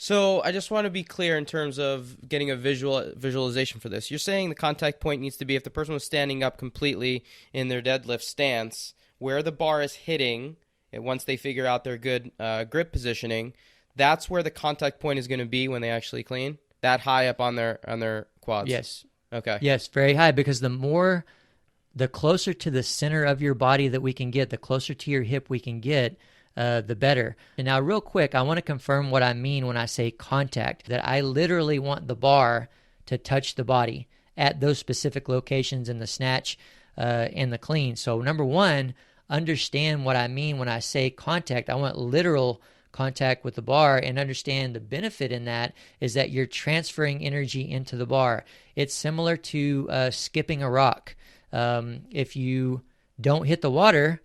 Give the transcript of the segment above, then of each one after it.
So I just want to be clear in terms of getting a visualization for this. You're saying the contact point needs to be if the person was standing up completely in their deadlift stance, where the bar is hitting, and once they figure out their good grip positioning, that's where the contact point is going to be when they actually clean? That high up on their quads? Yes. Okay. Yes, very high, because the closer to the center of your body that we can get, the closer to your hip we can get, the better. And now real quick, I want to confirm what I mean when I say contact, that I literally want the bar to touch the body at those specific locations in the snatch and the clean. So number one, understand what I mean when I say contact. I want literal contact with the bar, and understand the benefit in that is that you're transferring energy into the bar. It's similar to skipping a rock. If you don't hit the water,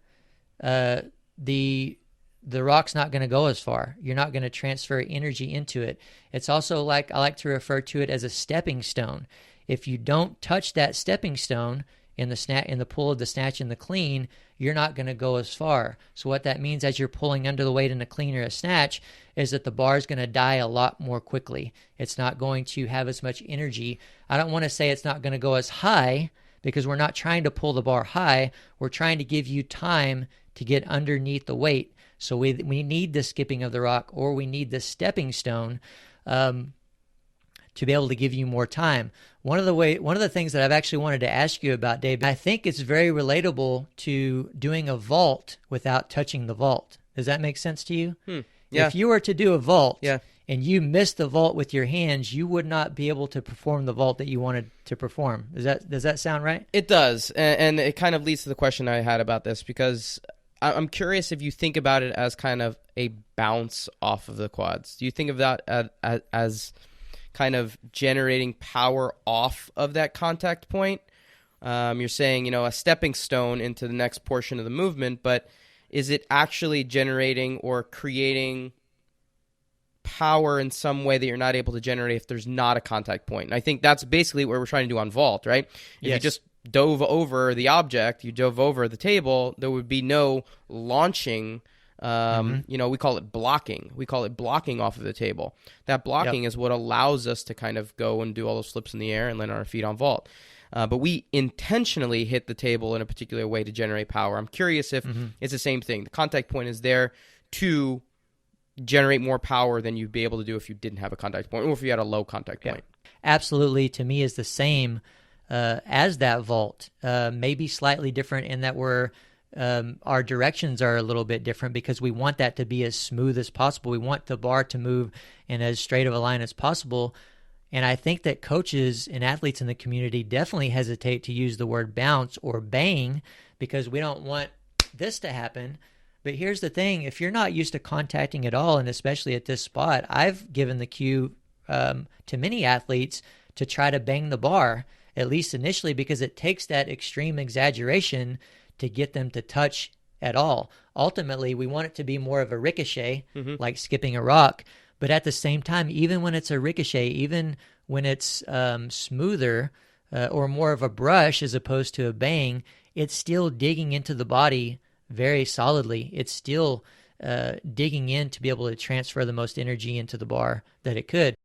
the rock's not going to go as far. You're not going to transfer energy into it. It's also like, I like to refer to it as a stepping stone. If you don't touch that stepping stone in the pull of the snatch and the clean, you're not going to go as far. So what that means as you're pulling under the weight in a clean or a snatch is that the bar is going to die a lot more quickly. It's not going to have as much energy. I don't want to say it's not going to go as high, because we're not trying to pull the bar high. We're trying to give you time to get underneath the weight. So we need the skipping of the rock, or we need the stepping stone to be able to give you more time. One of the things that I've actually wanted to ask you about, Dave, I think it's very relatable to doing a vault without touching the vault. Does that make sense to you? Yeah. If you were to do a vault, Yeah. and you missed the vault with your hands, you would not be able to perform the vault that you wanted to perform. Does that sound right? It does, and it kind of leads to the question I had about this, because I'm curious if you think about it as kind of a bounce off of the quads. Do you think of that as kind of generating power off of that contact point? You're saying, a stepping stone into the next portion of the movement, but is it actually generating or creating power in some way that you're not able to generate if there's not a contact point? And I think that's basically what we're trying to do on vault, right? If you just dove over the object, you dove over the table, there would be no launching. We call it blocking. We call it blocking off of the table. That blocking is what allows us to kind of go and do all those flips in the air and land on our feet on vault. But we intentionally hit the table in a particular way to generate power. I'm curious if it's the same thing. The contact point is there to generate more power than you'd be able to do if you didn't have a contact point, or if you had a low contact point. Absolutely. To me, is the same as that vault. Maybe slightly different in that our directions are a little bit different, because we want that to be as smooth as possible. We want the bar to move in as straight of a line as possible. And I think that coaches and athletes in the community definitely hesitate to use the word bounce or bang, because we don't want this to happen. But here's the thing. If you're not used to contacting at all, and especially at this spot, I've given the cue to many athletes to try to bang the bar, at least initially, because it takes that extreme exaggeration to get them to touch at all. Ultimately, we want it to be more of a ricochet, like skipping a rock. But at the same time, even when it's a ricochet, even when it's smoother or more of a brush as opposed to a bang, it's still digging into the body very solidly. It's still digging in to be able to transfer the most energy into the bar that it could.